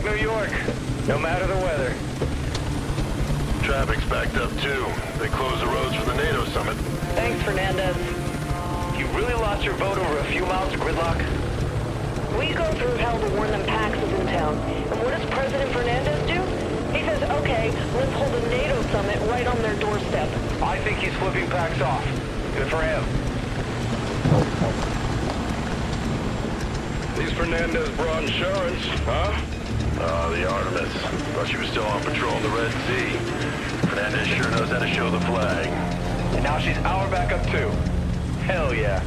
like New York, no matter the weather. Traffic's backed up too. They closed the roads for the NATO summit. Thanks, Fernandez. You really lost your vote over a few miles of gridlock? We go through hell to warn them Pax is in town. And what does President Fernandez do? He says, okay, let's hold a NATO summit right on their doorstep. I think he's flipping Pax off. Good for him. These Fernandez brought insurance, huh? The Artemis. Thought she was still on patrol in the Red Sea. Fernandez sure knows how to show the flag. And now she's our backup too. Hell yeah.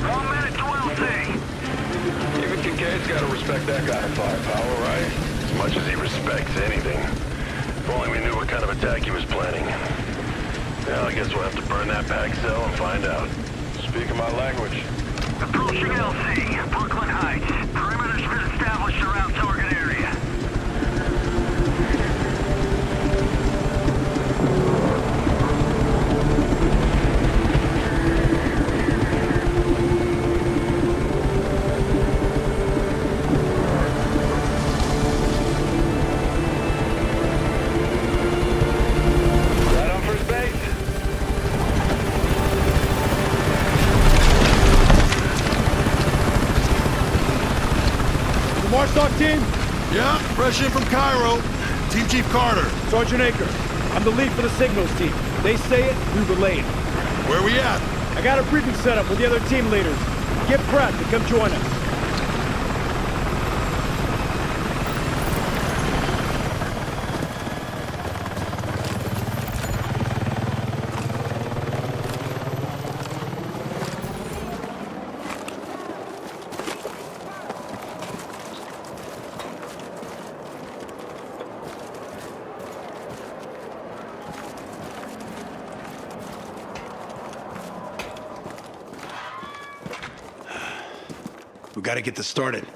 1 minute to LC. Even Kincaid's gotta respect that kind of firepower, right? As much as he respects anything. If only we knew what kind of attack he was planning. Well, I guess we'll have to burn that pack cell and find out. Speaking my language. Approaching LC, Brooklyn Heights. Perimeter's been established around target area. Right on first base. Marstock team? Yeah, fresh in from Cairo. Team Chief Carter. Sergeant Aker. I'm the lead for the signals team. They say it, we relay it. Where we at? I got a briefing set up with the other team leaders. Get prepped to come join us. We gotta get this started.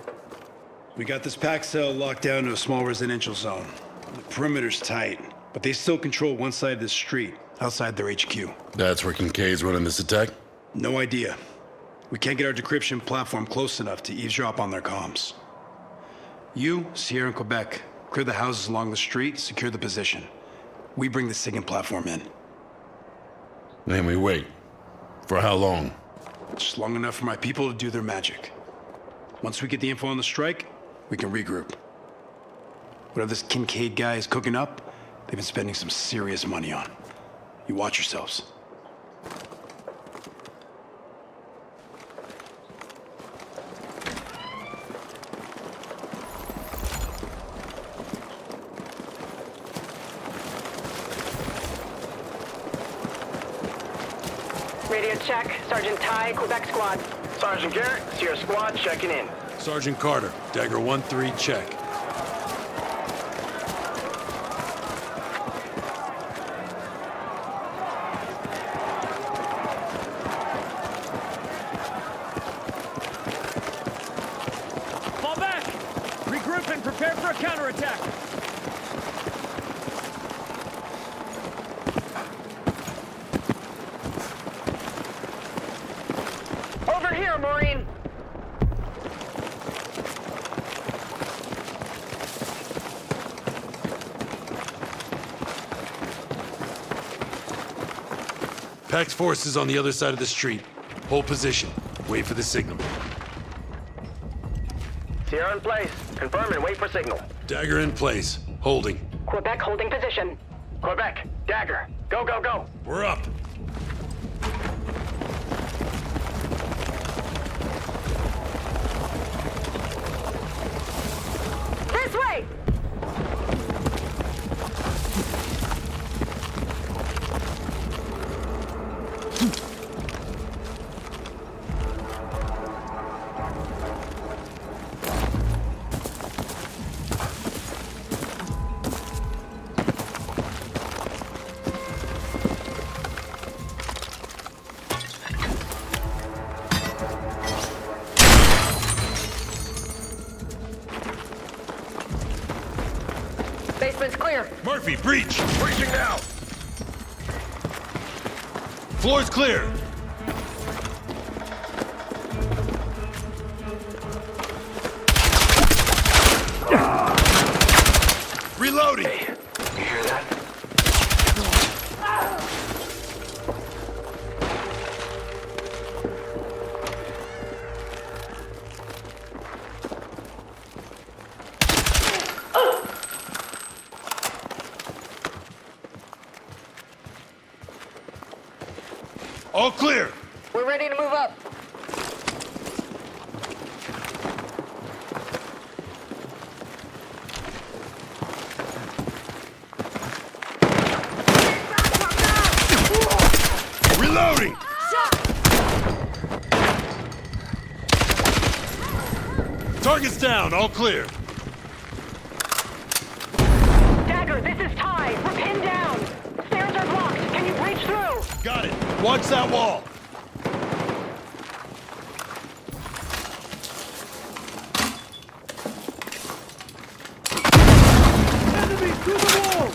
We got this pack cell locked down to a small residential zone. The perimeter's tight, but they still control one side of the street, outside their HQ. That's where Kincaid's running this attack? No idea. We can't get our decryption platform close enough to eavesdrop on their comms. You, Sierra, and Quebec, clear the houses along the street, secure the position. We bring the SIGINT platform in. Then we wait. For how long? Just long enough for my people to do their magic. Once we get the info on the strike, we can regroup. Whatever this Kincaid guy is cooking up, they've been spending some serious money on. You watch yourselves. Radio check. Sergeant Ty, Quebec squad. Sergeant Garrett, Sierra Squad checking in. Sergeant Carter, Dagger 1-3, check. Fall back! Regroup and prepare for a counterattack! Over here, Marine! Pax force is on the other side of the street. Hold position. Wait for the signal. Sierra in place. Confirm and wait for signal. Dagger in place. Holding. Quebec holding position. Quebec, Dagger. Go, go, go. We're up. This way! Basement's clear. Murphy, breach! Breaching now! Floor's clear! Reloading! Hey, you hear that? All clear! We're ready to move up. Reloading! Target's down, all clear. Dagger, this is Ty. We're pinned down. Stairs are blocked. Can you breach through? Got it. Watch that wall. Enemy through the wall!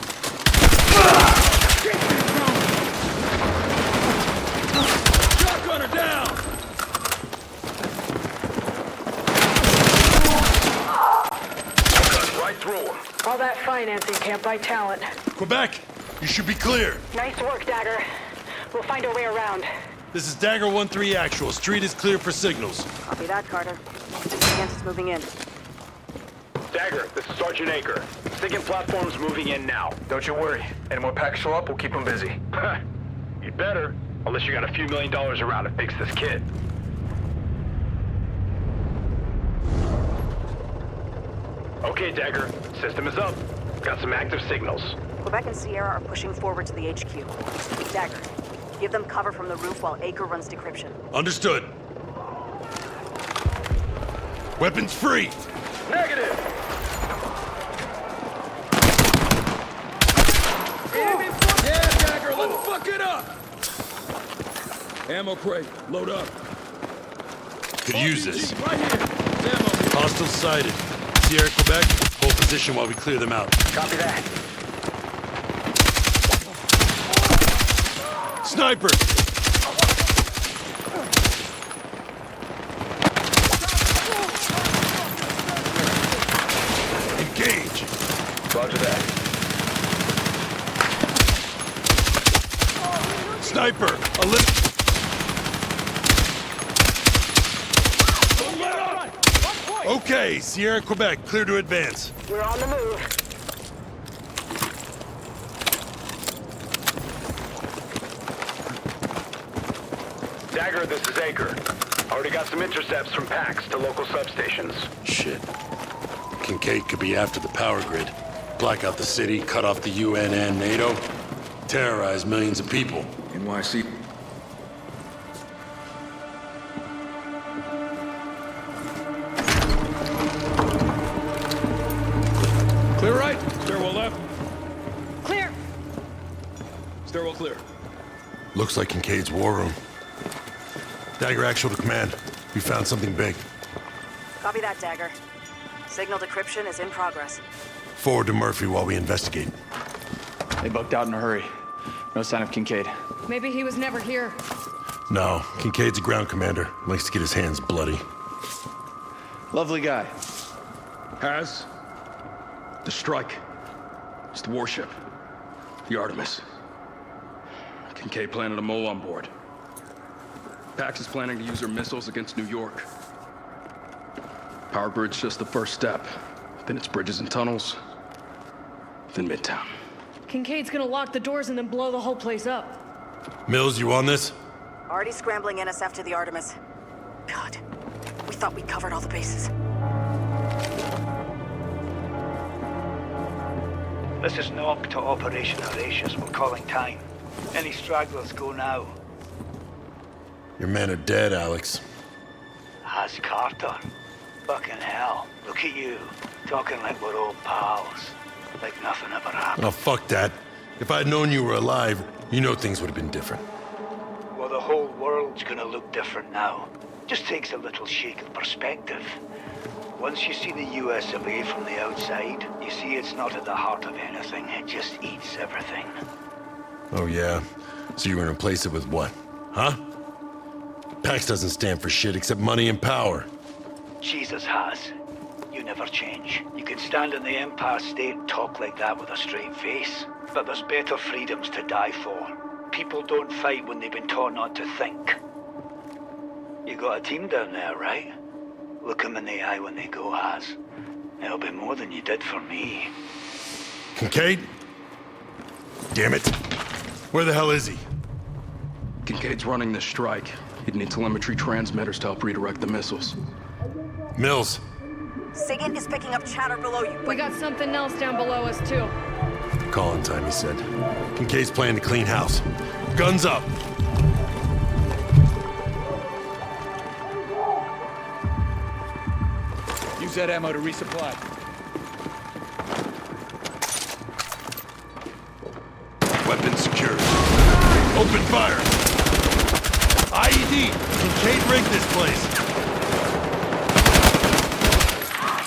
Shotgunner down! Cut right through him. All that financing can't buy talent. Quebec, you should be clear. Nice work, Dagger. We'll find our way around. This is Dagger 1-3 actual. Street is clear for signals. Copy that, Carter. Against moving in. Dagger, this is Sergeant Aker. Sticking platforms moving in now. Don't you worry. Any more packs show up, we'll keep them busy. You better. Unless you got a few $1 million around to fix this kid. Okay, Dagger. System is up. Got some active signals. Quebec and Sierra are pushing forward to the HQ. Dagger, give them cover from the roof while Aker runs decryption. Understood. Weapons free. Negative! Yeah, Dagger, let's fuck it up! Ammo crate, load up. Could use this. Right here. Ammo. Hostiles sighted. Sierra, Quebec, hold position while we clear them out. Copy that. Sniper! Engage! Roger that. Sniper! Okay, Sierra, Quebec, clear to advance. We're on the move. Dagger, this is Aker. Already got some intercepts from packs to local substations. Shit. Kincaid could be after the power grid. Black out the city, cut off the UN and NATO. Terrorize millions of people. NYC. Clear right. Stairwell left. Clear. Stairwell clear. Looks like Kincaid's war room. Dagger actual to command. We found something big. Copy that, Dagger. Signal decryption is in progress. Forward to Murphy while we investigate. They bucked out in a hurry. No sign of Kincaid. Maybe he was never here. No, Kincaid's a ground commander. Likes to get his hands bloody. Lovely guy. Has. The strike. It's the warship. The Artemis. Kincaid planted a mole on board. Pax is planning to use their missiles against New York. Power grid's just the first step. Then it's bridges and tunnels. Then Midtown. Kincaid's gonna lock the doors and then blow the whole place up. Mills, you on this? Already scrambling NSF to the Artemis. God, we thought we covered all the bases. This is Knock to Operation Horatius. We're calling time. Any stragglers go now. Your men are dead, Alex. Has Carter. Fucking hell. Look at you. Talking like we're old pals. Like nothing ever happened. Oh, fuck that. If I'd known you were alive, you know things would have been different. Well, the whole world's gonna look different now. Just takes a little shake of perspective. Once you see the US away from the outside, you see it's not at the heart of anything. It just eats everything. Oh, yeah? So you're gonna replace it with what? Huh? Pax doesn't stand for shit except money and power. Jesus has. You never change. You can stand in the Empire State and talk like that with a straight face. But there's better freedoms to die for. People don't fight when they've been taught not to think. You got a team down there, right? Look them in the eye when they go, Has. It'll be more than you did for me. Kincaid? Damn it. Where the hell is he? Kincaid's running this strike. He'd need telemetry transmitters to help redirect the missiles. Mills. SIGINT is picking up chatter below you, We got something else down below us, too. Calling time, he said. Kincaid's planning to clean house. Guns up. Use that ammo to resupply. Weapons secured. Open fire. IED. Kincaid rigged this place.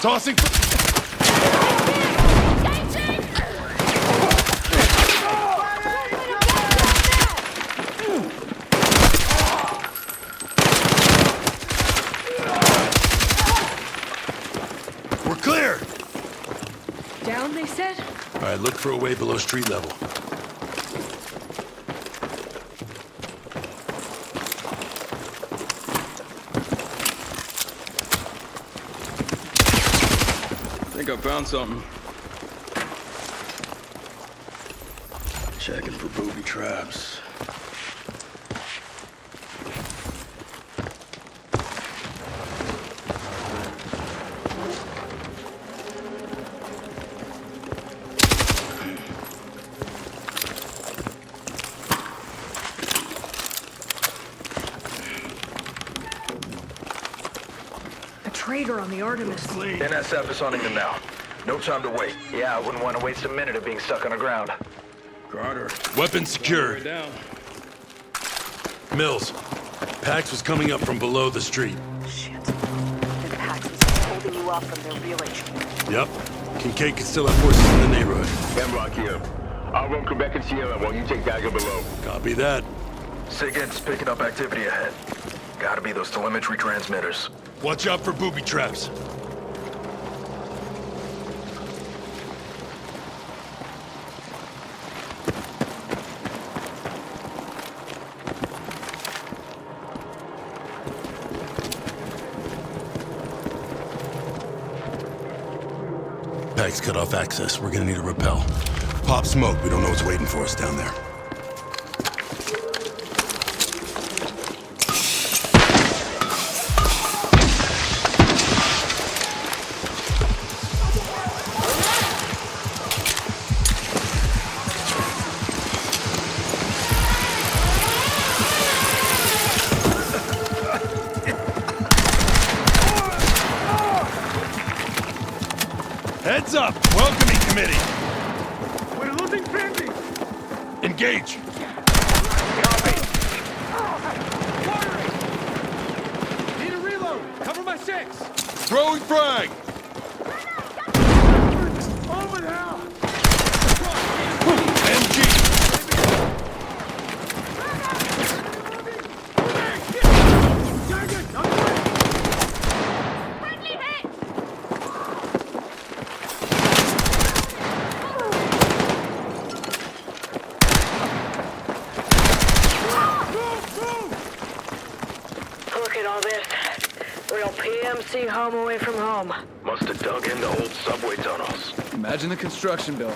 Tossing. We're clear. Down, they said? All right, look for a way below street level. I think I found something. Checking for booby traps. A traitor on the Artemis. NSF is hunting them now. No time to wait. Yeah, I wouldn't want to waste a minute of being stuck on the ground. Carter. Weapons secured. Down. Mills. Pax was coming up from below the street. Shit. Then Pax is holding you off from their real HQ. Yep. Kincaid could still have forces in the neighborhood. Hemlock here. I'll run Quebec and Sierra while you take Dagger below. Copy that. SIGINT's picking up activity ahead. Gotta be those telemetry transmitters. Watch out for booby traps. Pax cut off access. We're gonna need a rappel. Pop smoke. We don't know what's waiting for us down there. Heads up! Welcoming committee! We're losing friendly! Engage! Copy! Need a reload! Cover my six! Throwing frag! Over there! MG! Look at all this. Real PMC home away from home. Must have dug into old subway tunnels. Imagine the construction bill.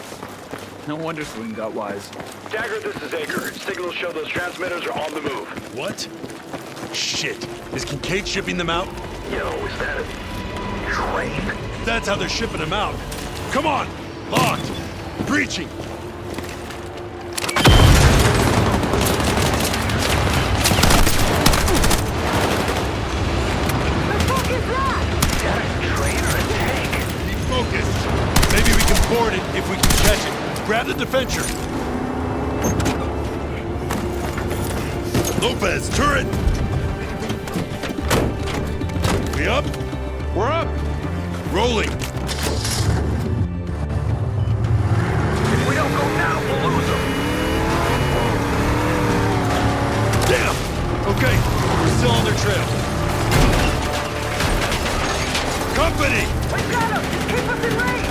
No wonder Swing got wise. Dagger, this is Aker. Signals show those transmitters are on the move. What? Shit. Is Kincaid shipping them out? Yo, is that a train? That's how they're shipping them out. Come on! Locked! Breaching! Be focused. Maybe we can board it if we can catch it. Grab the defenser. Lopez, turret! We up? We're up! Rolling. If we don't go now, we'll lose them. Damn! Okay, we're still on their trail. Company! We've got him! Just keep us in range!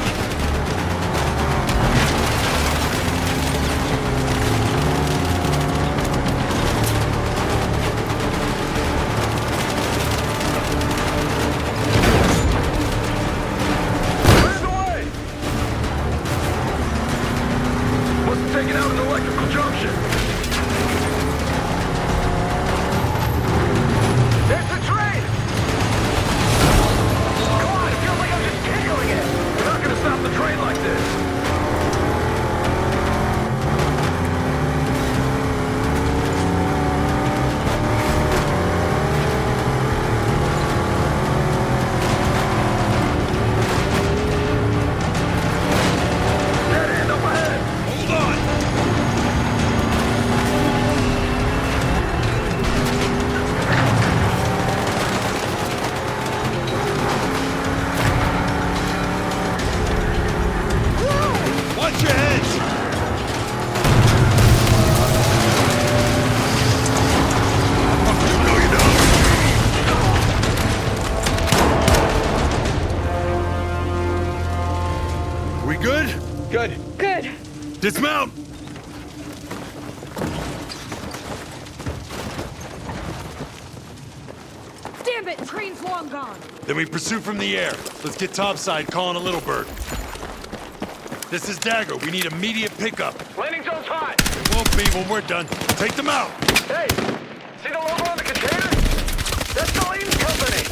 Clear the way! Must have taken out an electrical junction. There's the train! Come on, it feels like I'm just tickling it! We're not gonna stop the train like this. Dead end up ahead! Hold on! Watch your heads! No, you don't! We good? Good. Good. Dismount! Damn it, train's long gone. Then we pursue from the air. Let's get topside, calling a little bird. This is Dagger. We need immediate pickup. Landing zone's hot! It won't be when we're done. Take them out! Hey! See the logo on the container? That's the Layton Company!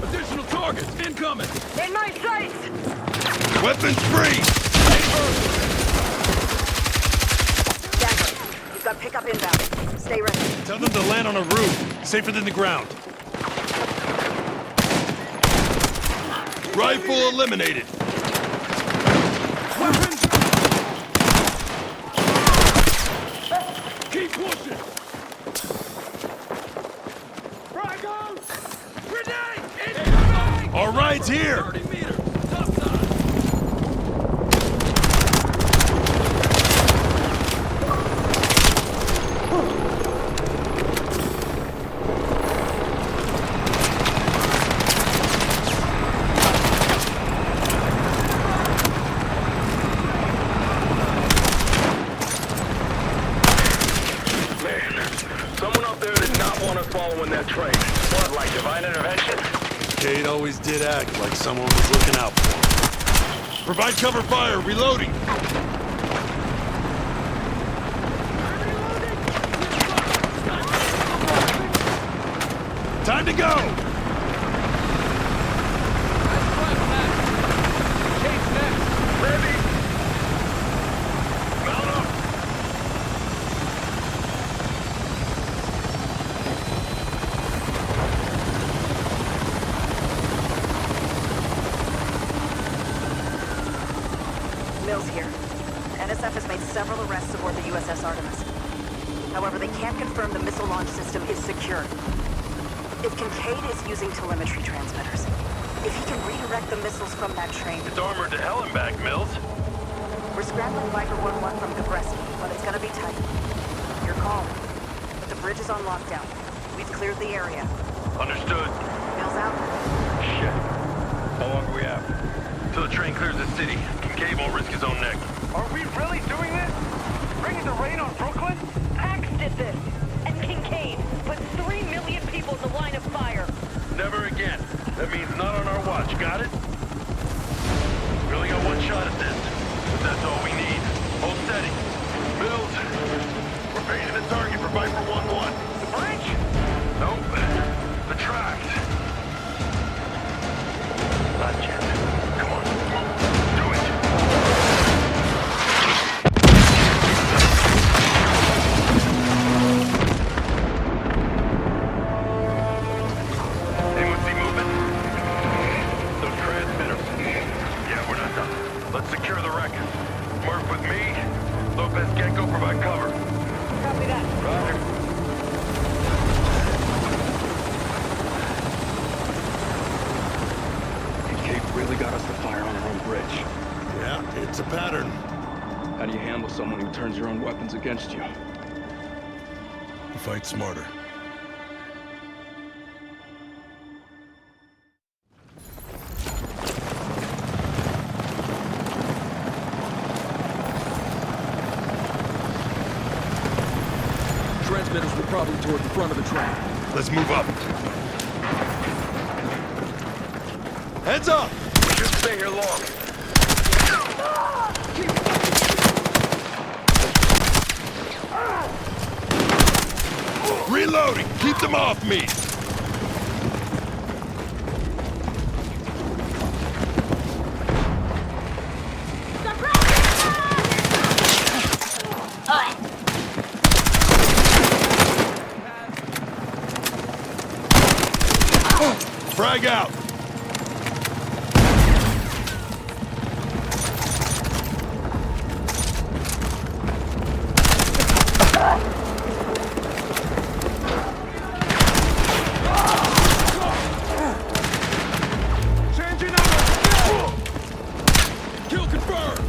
Additional targets incoming! In my sights! Weapons free! Dagger, you've got pickup inbound. Stay ready. Tell them to land on a roof. Safer than the ground. Rifle eliminated. Keep pushing! Our ride's here! 30 meters! Top side! Man, someone up there did not want us following that train. What, like divine intervention? Cade always did act like someone was looking out for him. Provide cover fire, reloading! Time to go! Ready? Mount up! Mills here. NSF has made several arrests aboard the USS Artemis. However, they can't confirm the missile launch system is secure. If Kincaid is using telemetry transmitters, if he can redirect the missiles from that train, It's armored to hell and back, Mills. we're scrambling Viper 1-1 from Cabreski, but it's gonna be tight. Your call. The bridge is on lockdown. We've cleared the area. Understood. Mills out. Shit. How long do we have? Till the train clears the city. Kincaid won't risk his own neck. Are we really doing this? Bringing the rain on Brooklyn? Pax did this! And Kincaid put 3 million people in the line of fire! Never again. That means not on our watch, got it? We only got one shot at this, but that's all we need. Hold steady. Mills, we're painting a target for Viper 1-1. The bridge? Nope. The tracks. Not yet. Come on. Do it. a pattern. How do you handle someone who turns your own weapons against you? You fight smarter. Transmitters were probably toward the front of the train. Let's move up. Heads up! We shouldn't stay here long. Reloading! Keep them off me! Frag out! Kill confirmed!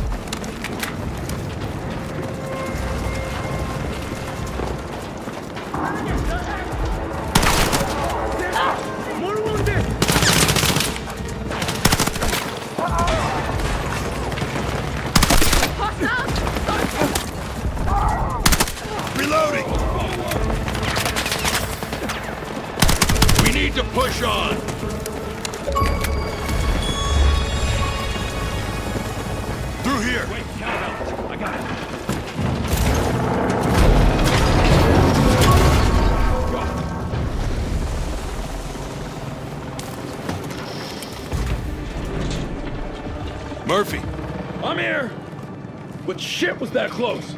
More wounded! Reloading! We need to push on! Through here! Wait, counterbalance. I got it. Murphy, I'm here! But shit was that close!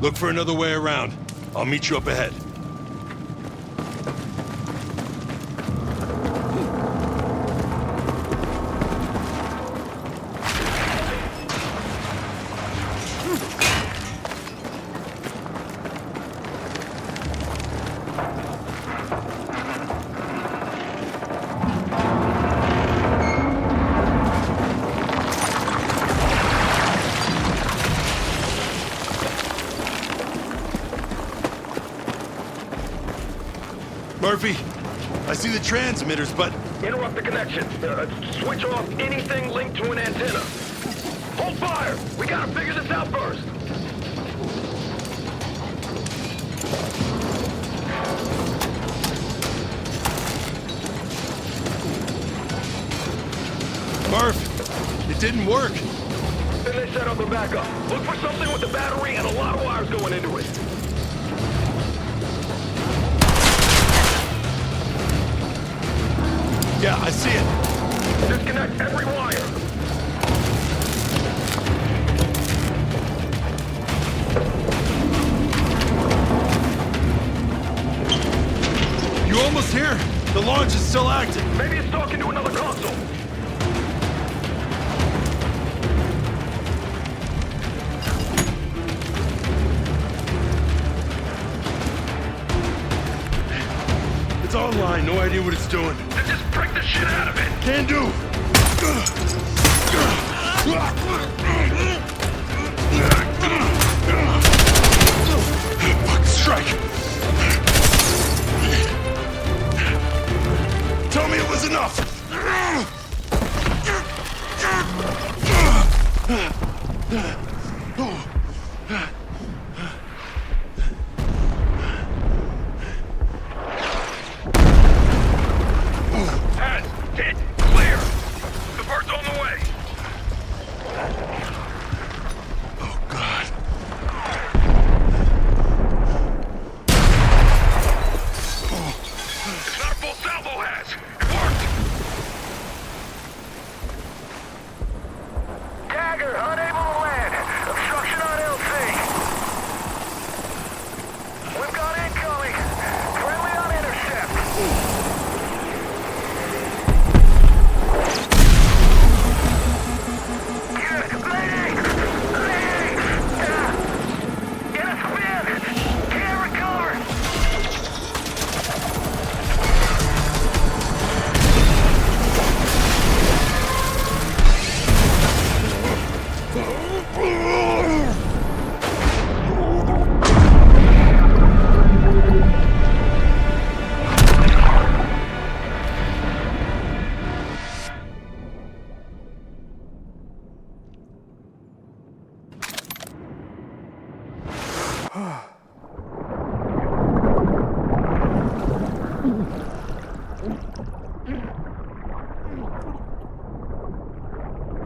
look for another way around. I'll meet you up ahead. Murphy, I see the transmitters, but... Interrupt the connection. Switch off anything linked to an antenna. Hold fire! We gotta figure this out first. Murph, it didn't work. Then they set up a backup. Look for something with a battery and a lot of wires going into it. Yeah, I see it. Disconnect every wire. You almost here? The launch is still active. Maybe it's talking to another console. It's online, no idea what it's doing. Then just prick the shit out of it. Can do. Fucking strike. Tell me it was enough. Hit! Clear! The bird's on the way! Oh, God. It's not a full salvo hatch! It worked! Dagger, unable to land. Obstruction on LC. We've got incoming. Friendly on intercept.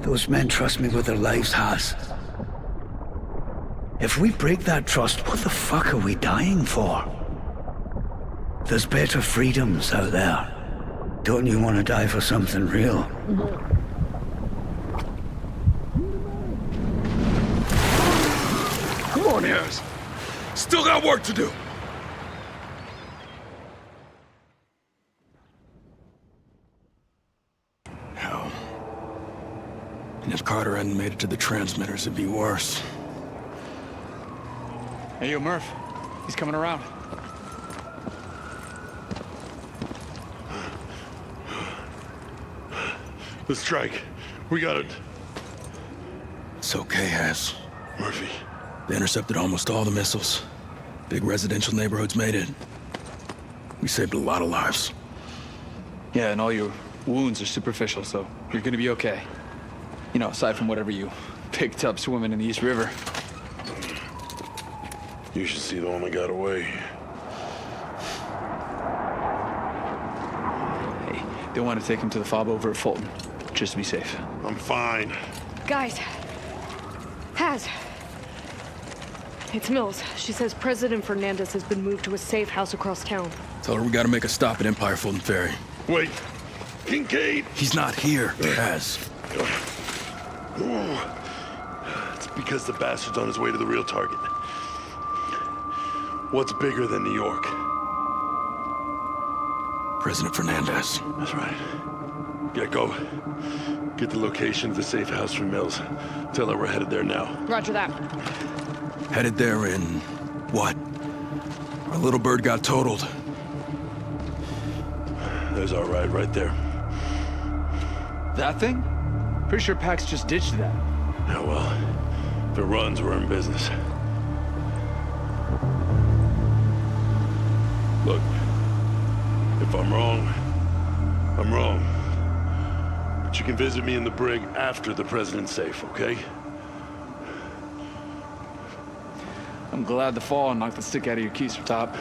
Those men trust me with their lives, Has. If we break that trust, what the fuck are we dying for? There's better freedoms out there. Don't you want to die for something real? Come on, Harris. Still got work to do. Hell. And if Carter hadn't made it to the transmitters, it'd be worse. Hey, yo, Murph. He's coming around. The strike. We got it. It's okay, Has. Murphy. They intercepted almost all the missiles. Big residential neighborhoods made it. We saved a lot of lives. Yeah, and all your wounds are superficial, so you're gonna be okay. You know, aside from whatever you picked up swimming in the East River. You should see the one that got away. Hey, they want to take him to the fob over at Fulton, just to be safe. I'm fine. Guys. Has. It's Mills. She says President Fernandez has been moved to a safe house across town. Tell her we gotta make a stop at Empire Fulton Ferry. Wait. Kincaid! He's not here, Has. It's because the bastard's on his way to the real target. What's bigger than New York? President Fernandez. That's right. Yeah, go. Get the location of the safe house from Mills. Tell her we're headed there now. Roger that. Headed there in... what? Our little bird got totaled. There's our ride right there. That thing? Pretty sure Pax just ditched that. Yeah, well, if it runs, we're in business. Look, if I'm wrong, I'm wrong. But you can visit me in the brig after the president's safe, okay? I'm glad the fall knocked the stick out of your keister top.